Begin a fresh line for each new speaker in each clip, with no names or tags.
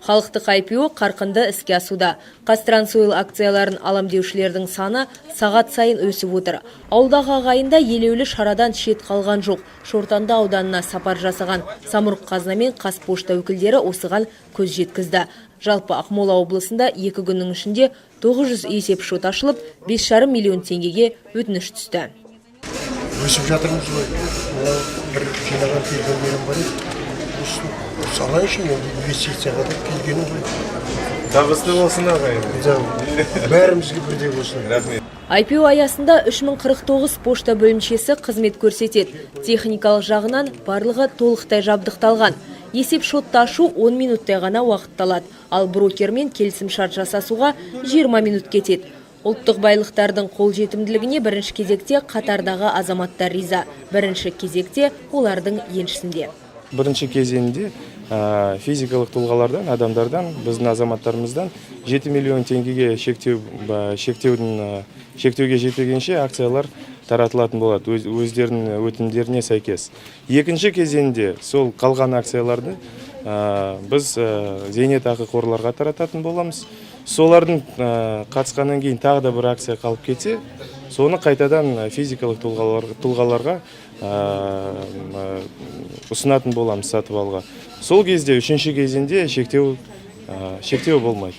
Халықтық IPO қарқынды іске асуда. Қазтрансойл акцияларын алам деушілердің саны сағат сайын өсіп отыр. Ауылдағы ағайында елеулі шарадан шет қалған жоқ. Шортанды ауданына сапар жасаған Самұрық-Қазына мен Қазпошта өкілдері осыған көз жеткізді. Жалпы Ақмола облысында 2 күннің ішінде 900 есепшот ашылып, 5,5 миллион теңгеге өтініш түсті.
Өсіп жатырмыз ғой. Бір жинаған келгендерім бар еді. Сала үшін инвестицияға да келгені ғой.
Табысты болсын ағайын.
Бәрімізге бірдей болсын.
Рахмет.
IPO аясында 3049 пошта бөлімшесі қызмет көрсетеді. Техникалық жағынан барлығы толықтай жабдықталған. Есеп шотты ашу 10 минуттай ғана уақытталады, ал брокермен келісімшарт жасасуға 20 минут кетеді. Ұлттық байлықтардың қолжетімділігіне бірінші кезекте қатардағы азаматтар риза. Бірінші кезекте олардың еншісінде.
Бірінші кезеңде физикалық тұлғалардан, адамдардан, біздің азаматтарымыздан 7 миллион теңгеге шектеуге жетпегенше акциялар таратылатын болады, өздерінің өтінімдеріне сәйкес. Екінші кезеңде сол қалған акцияларды біз зейнетақы қорларға тарататын боламыз. Солардың қатысқаннан кейін тағы да бір акция қалып кетсе, соны қайтадан физикалық тұлғаларға ұсынатын боламыз сатып алға. Сол кезде үшінші кезеңде шектеу болмайды.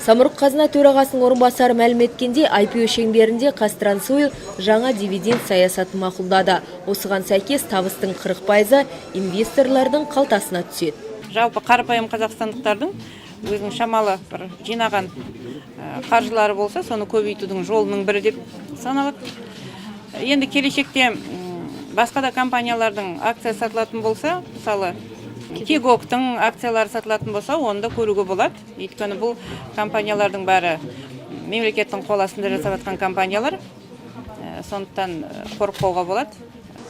Самұрық-Қазына төрағасының орынбасары мәлім еткенде, IPO шеңберінде Қазтрансойл жаңа дивиденд саясатын мақұлдады. Осыған сәйкес табыстың 40% инвесторлардың қалтасына түседі.
Жалпы қарапайым қазақстандықтардың өзінің шамалы бір жинаған қаржылары болса, соны көбейтудің жолының бірі деп саналады. Енді келешекте басқа да компаниялардың акция сатылатын болса, мысалы Кегоктың акциялары сатылатын болса, оны да көруге болады. Өйткені бұл компаниялардың бәрі мемлекеттің қол астында жасап жатқан компаниялар, сондықтан қорықпауға болады.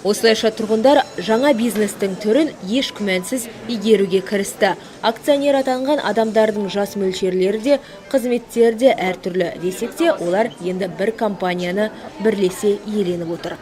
Осылайша тұрғындар жаңа бизнестің түрін еш күмәнсіз игеруге кірісті. Акционер атанған адамдардың жас мөлшерлері де, қызметтері де әртүрлі десек те, олар енді бір компанияны бірлесе иеленіп отыр.